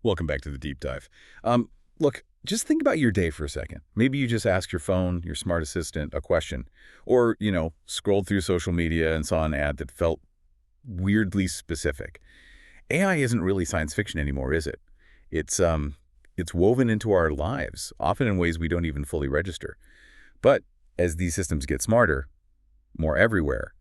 Welcome back to the deep dive. Look, just think about your day for a second. Maybe you just asked your phone, your smart assistant, a question, or, scrolled through social media and saw an ad that felt weirdly specific. AI isn't really science fiction anymore, is it? It's woven into our lives, often in ways we don't even fully register. But as these systems get smarter, more everywhere,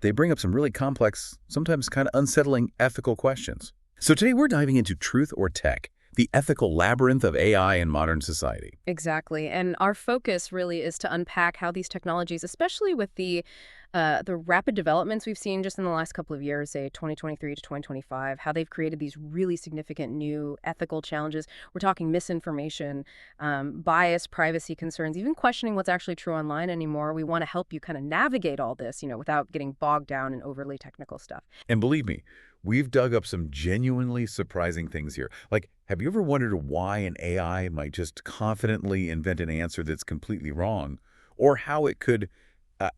they bring up some really complex, sometimes kind of unsettling ethical questions. So today we're diving into truth or tech, the ethical labyrinth of AI in modern society. Exactly. And our focus really is to unpack how these technologies, especially with the rapid developments we've seen just in the last couple of years, say 2023 to 2025, how they've created these really significant new ethical challenges. We're talking misinformation, bias, privacy concerns, even questioning what's actually true online anymore. We want to help you kind of navigate all this, without getting bogged down in overly technical stuff. And believe me, we've dug up some genuinely surprising things here. Like, have you ever wondered why an AI might just confidently invent an answer that's completely wrong? Or how it could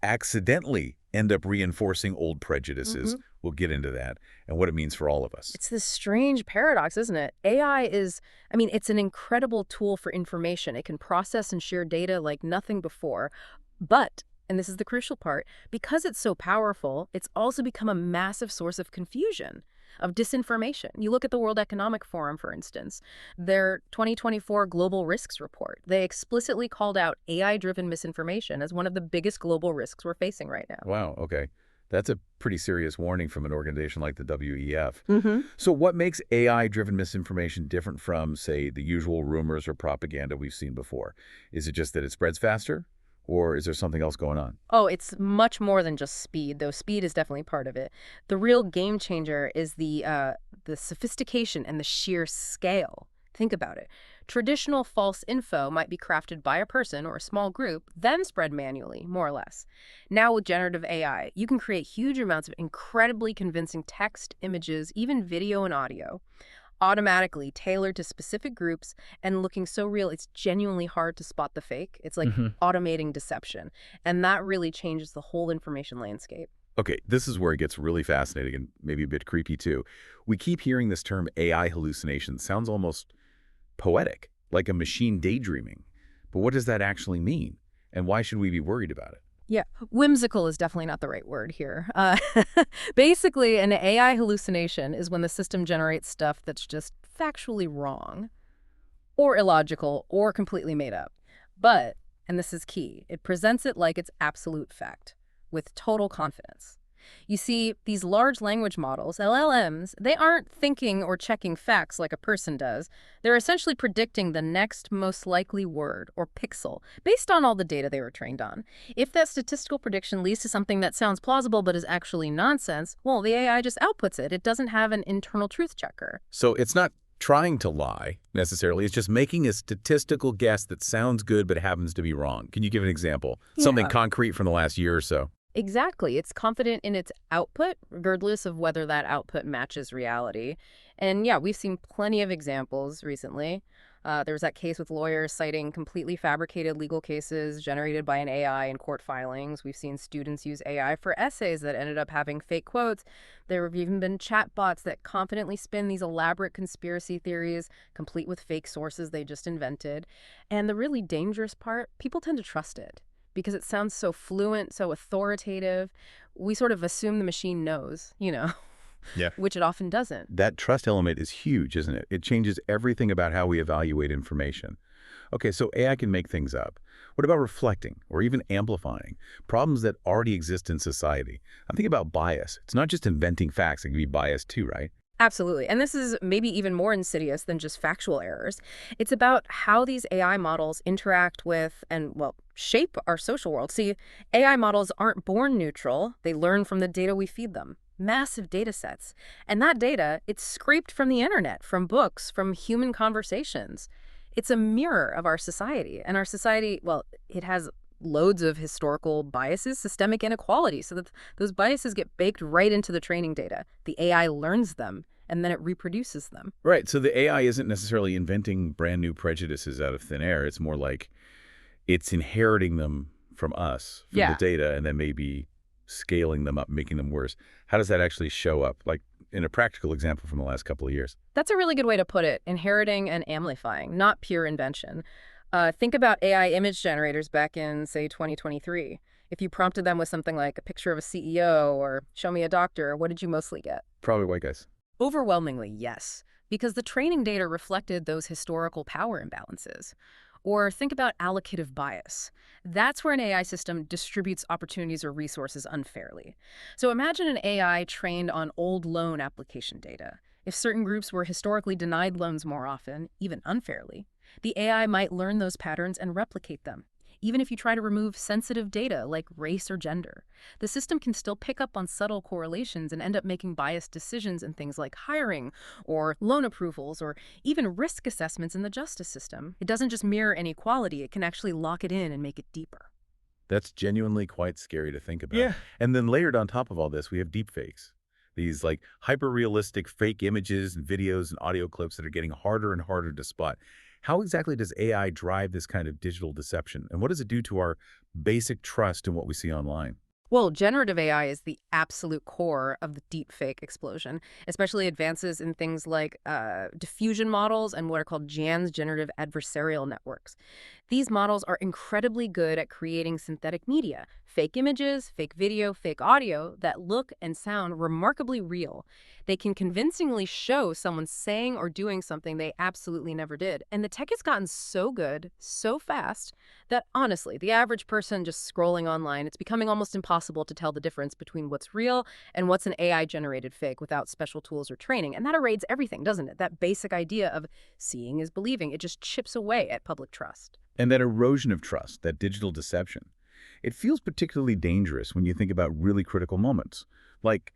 accidentally end up reinforcing old prejudices? We'll get into that and what it means for all of us. It's this strange paradox, isn't it? AI it's an incredible tool for information. It can process and share data like nothing before. But, and this is the crucial part, because it's so powerful, it's also become a massive source of confusion, of disinformation. You look at the World Economic Forum, for instance, their 2024 Global Risks Report. They explicitly called out AI-driven misinformation as one of the biggest global risks we're facing right now. Wow, okay. That's a pretty serious warning from an organization like the WEF. So what makes AI-driven misinformation different from, say, the usual rumors or propaganda we've seen before? Is it just that it spreads faster? Or is there something else going on? Oh, it's much more than just speed, though speed is definitely part of it. The real game changer is the sophistication and the sheer scale. Think about it. Traditional false info might be crafted by a person or a small group, then spread manually, more or less. Now with generative AI, you can create huge amounts of incredibly convincing text, images, even video and audio, automatically tailored to specific groups and looking so real it's genuinely hard to spot the fake. It's like automating deception. And that really changes the whole information landscape. Okay, this is where it gets really fascinating and maybe a bit creepy too. We keep hearing this term AI hallucination. Sounds almost poetic, like a machine daydreaming. But what does that actually mean? And why should we be worried about it? Yeah, whimsical is definitely not the right word here. Basically, an AI hallucination is when the system generates stuff that's just factually wrong, or illogical, or completely made up. But, and this is key, it presents it like it's absolute fact, with total confidence. You see, these large language models, LLMs, they aren't thinking or checking facts like a person does. They're essentially predicting the next most likely word or pixel based on all the data they were trained on. If that statistical prediction leads to something that sounds plausible but is actually nonsense, well, the AI just outputs it. It doesn't have an internal truth checker. So it's not trying to lie, necessarily. It's just making a statistical guess that sounds good but happens to be wrong. Can you give an example? Something concrete from the last year or so. Exactly. It's confident in its output, regardless of whether that output matches reality. And yeah, we've seen plenty of examples recently. There was that case with lawyers citing completely fabricated legal cases generated by an AI in court filings. We've seen students use AI for essays that ended up having fake quotes. There have even been chatbots that confidently spin these elaborate conspiracy theories, complete with fake sources they just invented. And the really dangerous part, people tend to trust it, because it sounds so fluent, so authoritative. We sort of assume the machine knows, Yeah. which it often doesn't. That trust element is huge, isn't it? It changes everything about how we evaluate information. Okay, so AI can make things up. What about reflecting or even amplifying problems that already exist in society? I'm thinking about bias. It's not just inventing facts. It can be biased too, right? Absolutely. And this is maybe even more insidious than just factual errors. It's about how these AI models interact with and, well, shape our social world. See, AI models aren't born neutral. They learn from the data we feed them. Massive data sets. And that data, it's scraped from the internet, from books, from human conversations. It's a mirror of our society. And our society, well, it has loads of historical biases, systemic inequality, so that those biases get baked right into the training data. The AI learns them, and then it reproduces them. Right, so the AI isn't necessarily inventing brand new prejudices out of thin air. It's more like it's inheriting them from us, from the data, and then maybe scaling them up, making them worse. How does that actually show up? Like, in a practical example from the last couple of years. That's a really good way to put it, inheriting and amplifying, not pure invention. Think about AI image generators back in, say, 2023. If you prompted them with something like a picture of a CEO or show me a doctor, what did you mostly get? Probably white guys. Overwhelmingly, yes, because the training data reflected those historical power imbalances. Or think about allocative bias. That's where an AI system distributes opportunities or resources unfairly. So imagine an AI trained on old loan application data. If certain groups were historically denied loans more often, even unfairly, the AI might learn those patterns and replicate them. Even if you try to remove sensitive data like race or gender, the system can still pick up on subtle correlations and end up making biased decisions in things like hiring or loan approvals or even risk assessments in the justice system. It doesn't just mirror inequality, it can actually lock it in and make it deeper. That's genuinely quite scary to think about. Yeah. And then layered on top of all this, we have deepfakes. These like hyper-realistic fake images and videos and audio clips that are getting harder and harder to spot. How exactly does AI drive this kind of digital deception? And what does it do to our basic trust in what we see online? Well, generative AI is the absolute core of the deepfake explosion, especially advances in things like diffusion models and what are called GANs, generative adversarial networks. These models are incredibly good at creating synthetic media, fake images, fake video, fake audio that look and sound remarkably real. They can convincingly show someone saying or doing something they absolutely never did. And the tech has gotten so good, so fast, that honestly, the average person just scrolling online, it's becoming almost impossible to tell the difference between what's real and what's an AI-generated fake without special tools or training. And that erodes everything, doesn't it? That basic idea of seeing is believing. It just chips away at public trust. And that erosion of trust, that digital deception, it feels particularly dangerous when you think about really critical moments, like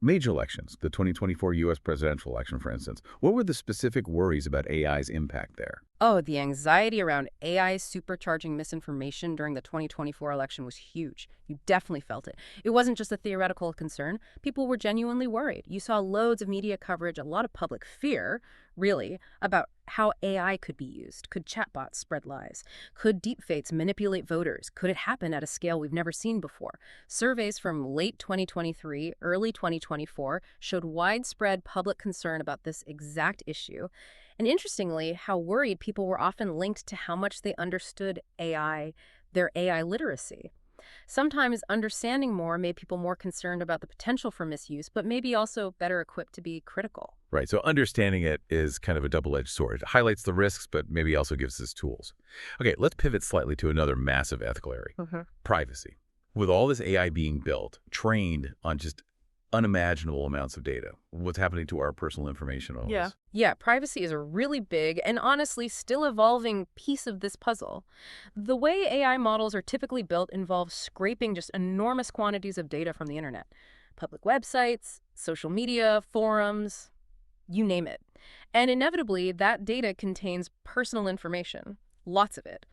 major elections, the 2024 U.S. presidential election, for instance. What were the specific worries about AI's impact there? Oh, the anxiety around AI supercharging misinformation during the 2024 election was huge. You definitely felt it. It wasn't just a theoretical concern. People were genuinely worried. You saw loads of media coverage, a lot of public fear, really, about how AI could be used. Could chatbots spread lies? Could deepfakes manipulate voters? Could it happen at a scale we've never seen before? Surveys from late 2023, early 2024 showed widespread public concern about this exact issue. And interestingly, how worried people were often linked to how much they understood AI, their AI literacy. Sometimes understanding more made people more concerned about the potential for misuse, but maybe also better equipped to be critical. Right, so understanding it is kind of a double-edged sword. It highlights the risks, but maybe also gives us tools. Okay, let's pivot slightly to another massive ethical area, privacy. With all this AI being built, trained on just unimaginable amounts of data, what's happening to our personal information? All this? Yeah, privacy is a really big and honestly still evolving piece of this puzzle. The way AI models are typically built involves scraping just enormous quantities of data from the internet. Public websites, social media, forums, you name it. And inevitably, that data contains personal information, lots of it,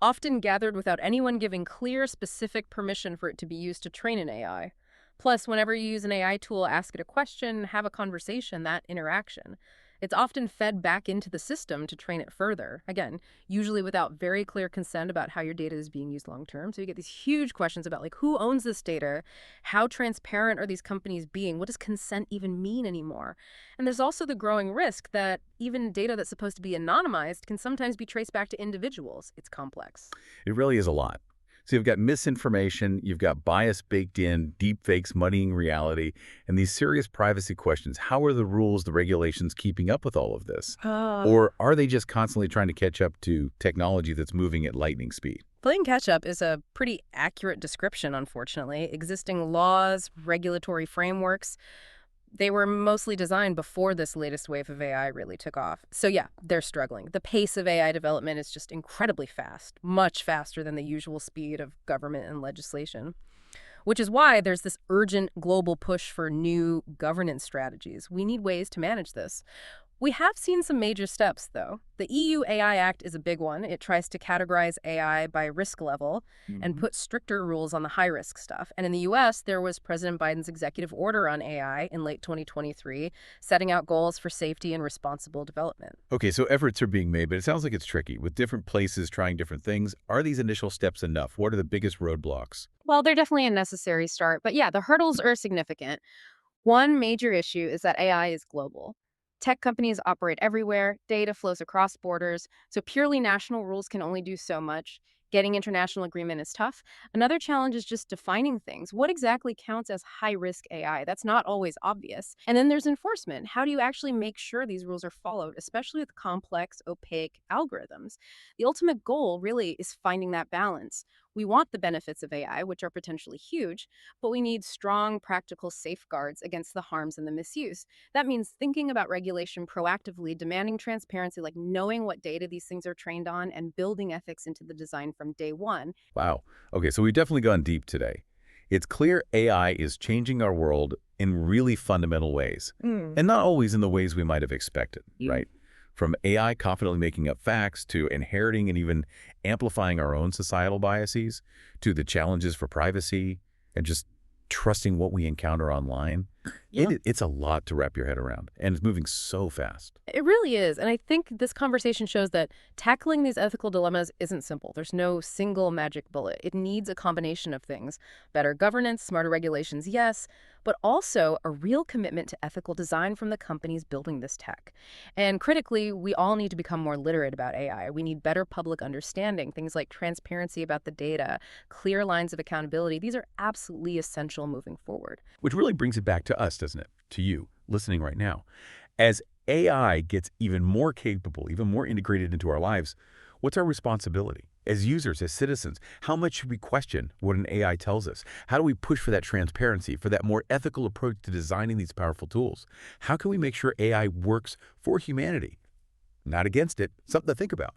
often gathered without anyone giving clear, specific permission for it to be used to train an AI. Plus, whenever you use an AI tool, ask it a question, have a conversation, that interaction, it's often fed back into the system to train it further. Again, usually without very clear consent about how your data is being used long term. So you get these huge questions about like who owns this data? How transparent are these companies being? What does consent even mean anymore? And there's also the growing risk that even data that's supposed to be anonymized can sometimes be traced back to individuals. It's complex. It really is a lot. So you've got misinformation, you've got bias baked in, deepfakes muddying reality, and these serious privacy questions. How are the rules, the regulations keeping up with all of this? Or are they just constantly trying to catch up to technology that's moving at lightning speed? Playing catch-up is a pretty accurate description, unfortunately. Existing laws, regulatory frameworks, they were mostly designed before this latest wave of AI really took off. So yeah, they're struggling. The pace of AI development is just incredibly fast, much faster than the usual speed of government and legislation. Which is why there's this urgent global push for new governance strategies. We need ways to manage this. We have seen some major steps, though. The EU AI Act is a big one. It tries to categorize AI by risk level and put stricter rules on the high-risk stuff. And in the U.S., there was President Biden's executive order on AI in late 2023, setting out goals for safety and responsible development. Okay, so efforts are being made, but it sounds like it's tricky. With different places trying different things, are these initial steps enough? What are the biggest roadblocks? Well, they're definitely a necessary start. But yeah, the hurdles are significant. One major issue is that AI is global. Tech companies operate everywhere, data flows across borders, so purely national rules can only do so much. Getting international agreement is tough. Another challenge is just defining things. What exactly counts as high risk AI? That's not always obvious. And then there's enforcement. How do you actually make sure these rules are followed, especially with complex, opaque algorithms? The ultimate goal really is finding that balance. We want the benefits of AI, which are potentially huge, but we need strong, practical safeguards against the harms and the misuse. That means thinking about regulation proactively, demanding transparency, like knowing what data these things are trained on, and building ethics into the design from day one. Wow. Okay, so we've definitely gone deep today. It's clear AI is changing our world in really fundamental ways, Mm. and not always in the ways we might have expected, You right? From AI confidently making up facts to inheriting and even amplifying our own societal biases, to the challenges for privacy and just trusting what we encounter online. Yeah. It's a lot to wrap your head around, and it's moving so fast. It really is. And I think this conversation shows that tackling these ethical dilemmas isn't simple. There's no single magic bullet. It needs a combination of things: better governance, smarter regulations, yes, but also a real commitment to ethical design from the companies building this tech. And critically, we all need to become more literate about AI. We need better public understanding, things like transparency about the data, clear lines of accountability. These are absolutely essential moving forward. Which really brings it back to us, doesn't it? To you, listening right now. As AI gets even more capable, even more integrated into our lives, what's our responsibility? As users, as citizens, how much should we question what an AI tells us? How do we push for that transparency, for that more ethical approach to designing these powerful tools? How can we make sure AI works for humanity, not against it? Something to think about.